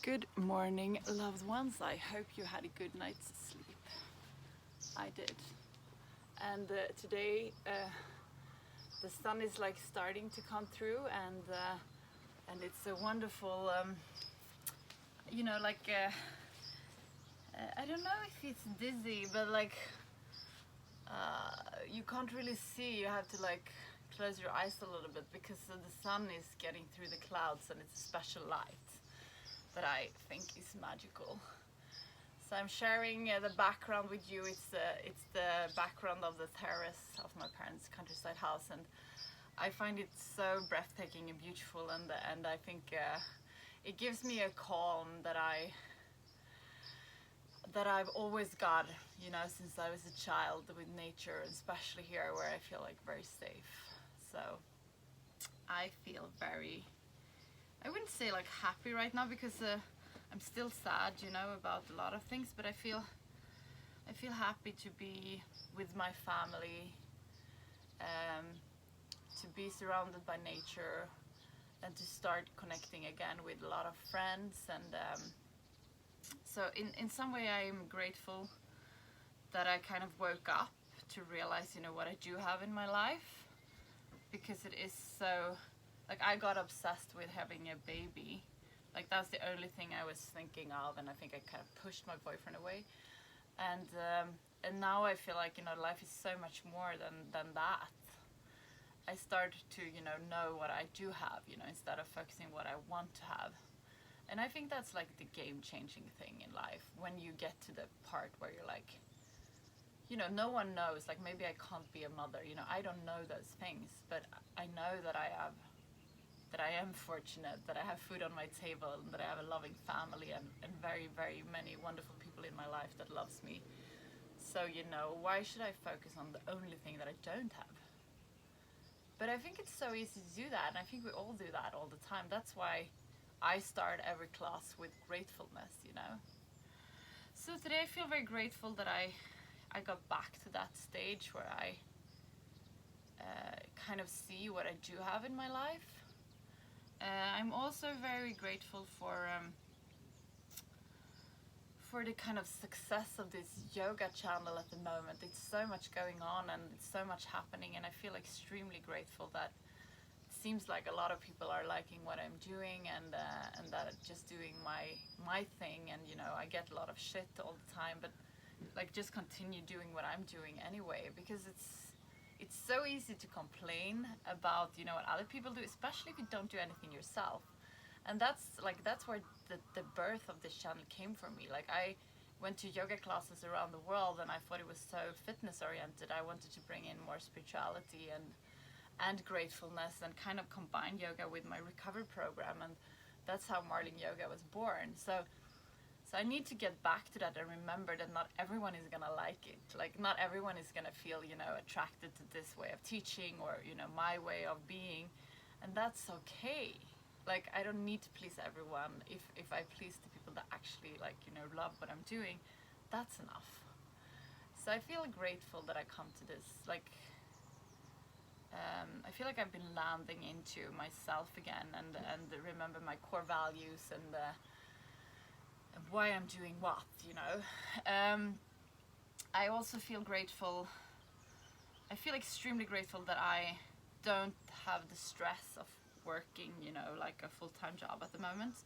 Good morning, loved ones. I hope you had a good night's sleep. I did. And today the sun is like starting to come through, and it's a wonderful, I don't know if it's dizzy, but you can't really see. You have to close your eyes a little bit because the sun is getting through the clouds, and it's a special light that I think is magical. So I'm sharing the background with you. It's the background of the terrace of my parents' countryside house, and I find it so breathtaking and beautiful, and I think it gives me a calm that I've always got, since I was a child with nature, and especially here where I feel very safe. So I feel very, I wouldn't say happy right now because I'm still sad, about a lot of things, but I feel happy to be with my family, to be surrounded by nature, and to start connecting again with a lot of friends. And so in some way I am grateful that I kind of woke up to realize, what I do have in my life, because it is so, I got obsessed with having a baby. That was the only thing I was thinking of, and I think I kind of pushed my boyfriend away. And now I feel life is so much more than that. I started to, know what I do have, instead of focusing what I want to have. And I think that's the game-changing thing in life, when you get to the part where you're no one knows, maybe I can't be a mother, I don't know those things, but I know that I am fortunate, that I have food on my table, and that I have a loving family, and very, very many wonderful people in my life that loves me. So, why should I focus on the only thing that I don't have? But I think it's so easy to do that, and I think we all do that all the time. That's why I start every class with gratefulness, So today I feel very grateful that I got back to that stage where I kind of see what I do have in my life. I'm also very grateful for the kind of success of this yoga channel at the moment. It's so much going on, and it's so much happening, and I feel extremely grateful that it seems like a lot of people are liking what I'm doing, and that I'm just doing my thing, and I get a lot of shit all the time, but just continue doing what I'm doing anyway, because it's so easy to complain about what other people do, especially if you don't do anything yourself. And that's where the birth of this channel came from me. I went to yoga classes around the world, and I thought it was so fitness oriented. I wanted to bring in more spirituality and gratefulness, and kind of combine yoga with my recovery program, and that's how MarlingYoga was born. So I need to get back to that and remember that not everyone is gonna like it. Not everyone is gonna feel, attracted to this way of teaching, or, my way of being. And that's okay. I don't need to please everyone. If I please the people that actually, love what I'm doing, that's enough. So I feel grateful that I come to this. I feel I've been landing into myself again, and remember my core values, and why I'm doing what, I also feel grateful. I feel extremely grateful that I don't have the stress of working, a full-time job at the moment,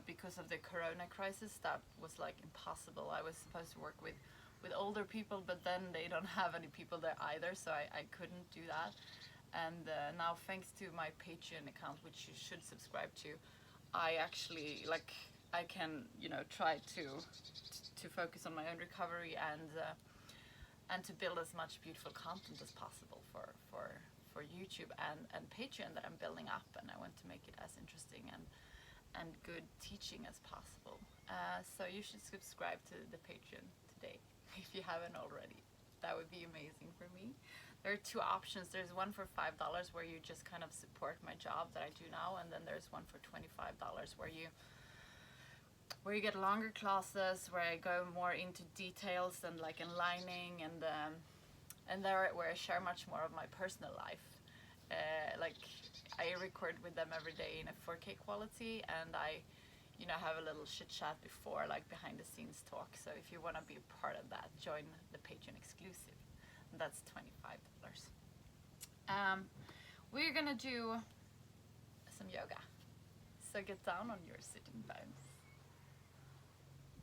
because of the corona crisis. That was impossible. I was supposed to work with older people, but then they don't have any people there either, so I couldn't do that. And now, thanks to my Patreon account, which you should subscribe to, I actually I can try to focus on my own recovery, and to build as much beautiful content as possible for YouTube and Patreon that I'm building up, and I want to make it as interesting and good teaching as possible. So you should subscribe to the Patreon today if you haven't already. That would be amazing for me. There are two options. There's one for $5 where you just kind of support my job that I do now, and then there's one for $25 where you get longer classes, where I go more into details and aligning, and there where I share much more of my personal life. I record with them every day in a 4K quality, and I have a little chit chat before, like behind the scenes talk. So if you want to be a part of that, join the Patreon exclusive. That's $25. We're gonna do some yoga. So get down on your sitting bones.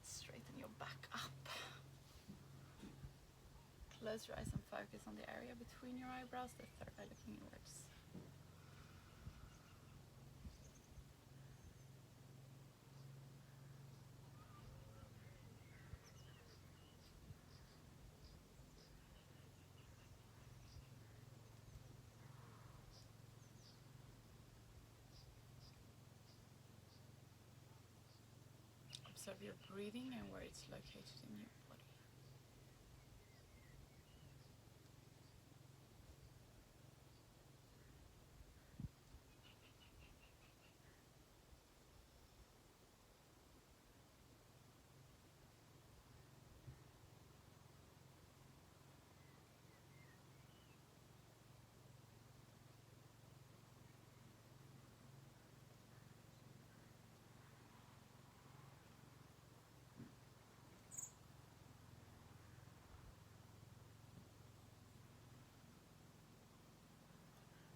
Straighten your back up. Close your eyes and focus on the area between your eyebrows, the third eye looking inwards. Observe your breathing and where it's located in your body.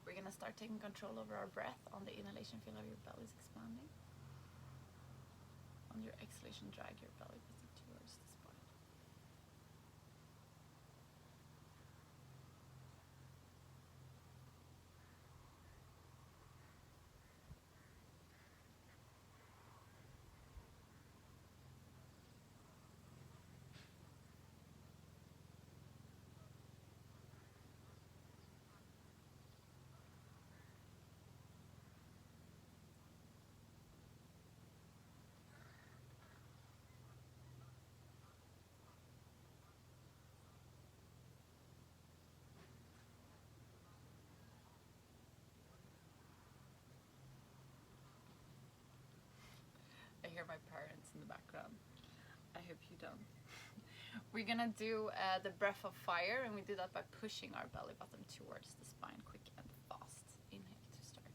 We're gonna start taking control over our breath. On the inhalation, feel how your belly is expanding. On your exhalation, drag your belly button towards the spine. I hear my parents in the background. I hope you don't. We're gonna do the breath of fire, and we do that by pushing our belly button towards the spine, quick and fast. Inhale to start.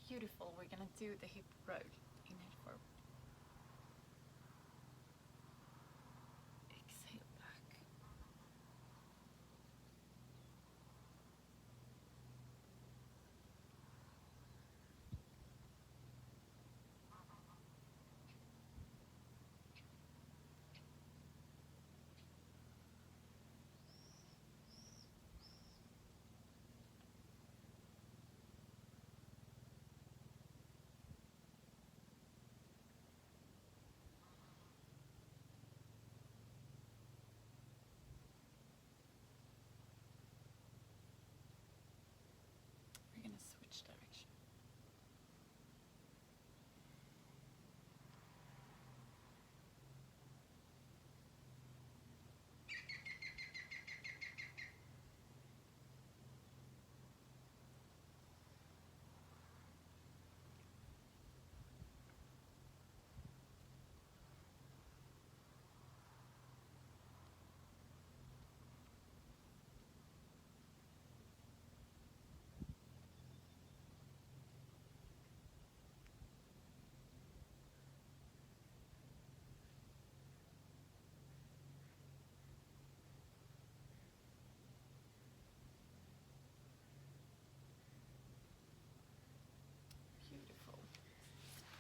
Beautiful. We're gonna do the hip roll. Inhale forward. Exhale back. We're gonna switch direction. Beautiful.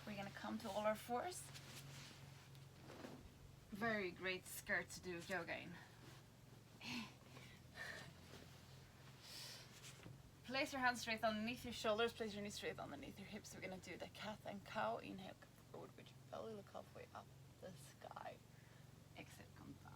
We're gonna come to all our fours. Very great skirt to do yoga in. place your hands straight underneath your shoulders, place your knees straight underneath your hips. We're gonna do the cat and cow. Inhale, come forward with your belly, look halfway up the sky. Exhale, come down.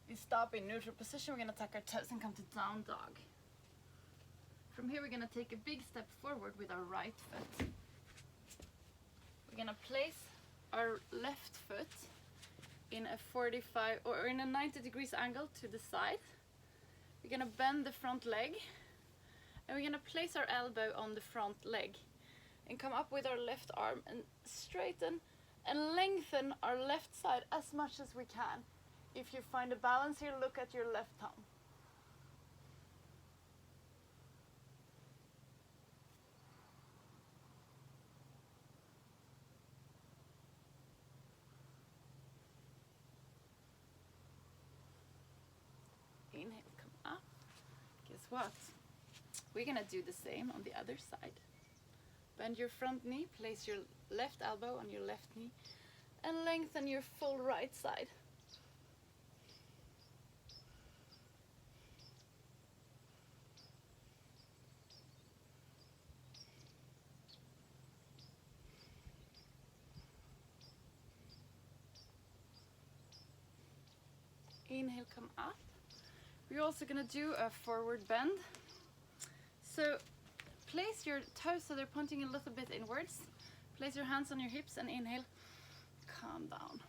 We stop in neutral position. We're gonna tuck our toes and come to down dog. From here, we're gonna take a big step forward with our right foot. We're gonna place our left foot in a 45 or in a 90 degrees angle to the side. We're gonna bend the front leg, and we're gonna place our elbow on the front leg and come up with our left arm and straighten and lengthen our left side as much as we can. If you find a balance here, look at your left thumb. Inhale, come up. Guess what? We're gonna do the same on the other side. Bend your front knee, place your left elbow on your left knee, and lengthen your full right side. Inhale, come up. We're also gonna do a forward bend. So place your toes so they're pointing a little bit inwards. Place your hands on your hips and inhale, calm down.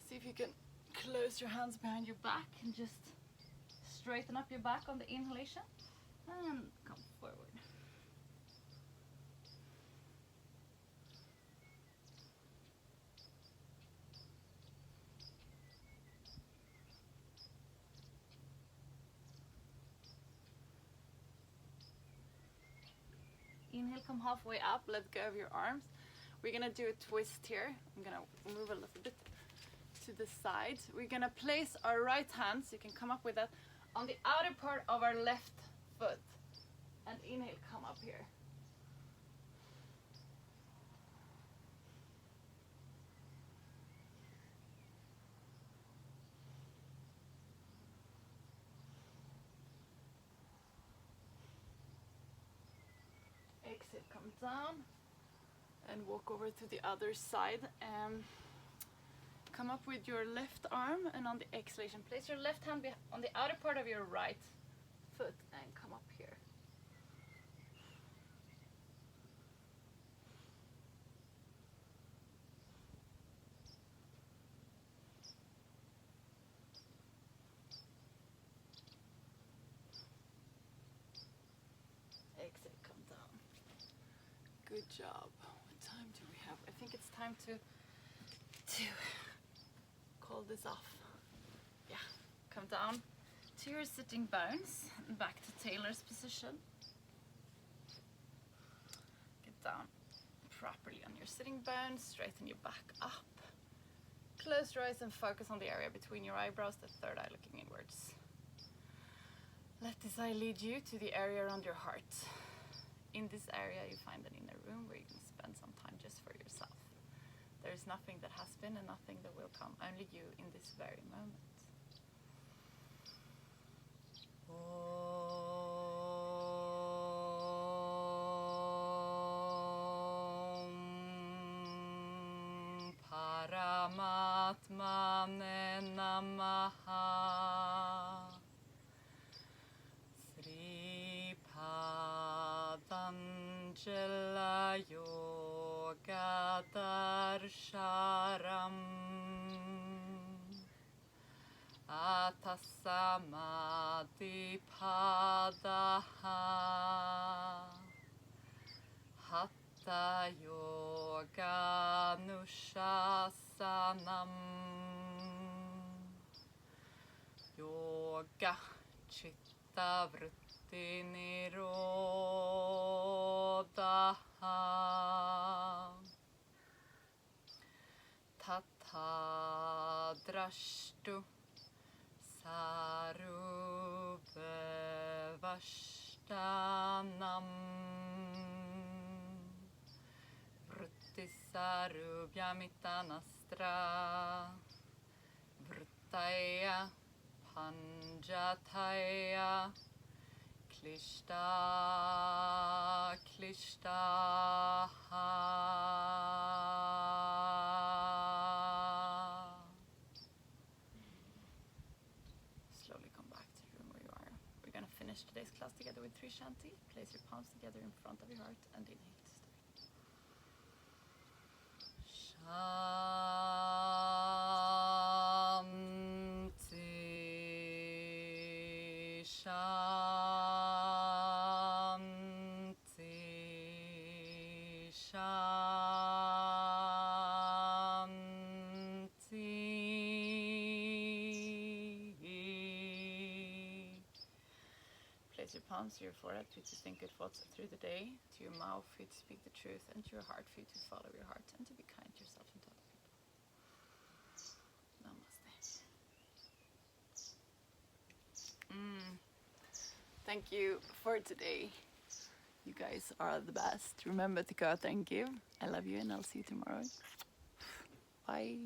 See if you can close your hands behind your back and just straighten up your back on the inhalation and come forward. Inhale, come halfway up, let go of your arms. We're gonna do a twist here. I'm gonna move a little bit to the side. We're gonna place our right hand, so you can come up with that, on the outer part of our left foot. And inhale, come up here. Exhale, come down and walk over to the other side. Come up with your left arm, and on the exhalation, place your left hand on the outer part of your right foot and come up here. Exhale, come down. Good job. What time do we have? I think it's time to call this off. Yeah, come down to your sitting bones and back to tailor's position. Get down properly on your sitting bones, straighten your back up. Close your eyes and focus on the area between your eyebrows, the third eye looking inwards. Let this eye lead you to the area around your heart. In this area you find an inner room where you can spend some time just for yourself. There is nothing that has been and nothing that will come, only you in this very moment. Om Paramatmane Namaha. Sri Padanjala Yoga Darsharam Atasamadhi Padaha Hatha Hatha Yoga Nushasanam Yoga Chitta Vritti Nirodha Tatha Drashtu Sarubhavashtanam Vrittisarubhyamitanastra Vrittaya Panjataya Klishta Klishtaha. Slowly come back to the room where you are. We're going to finish today's class together with 3 shanti. Place your palms together in front of your heart and inhale to start. Shanti, Shanti, Shanti. Place your palms to your forehead for you to think good thoughts through the day, to your mouth for you to speak the truth, and to your heart for you to follow your heart and to be kind to yourself and to other people. Namaste. Thank you for today. You guys are the best. Remember to go out there and give. I love you and I'll see you tomorrow. Bye.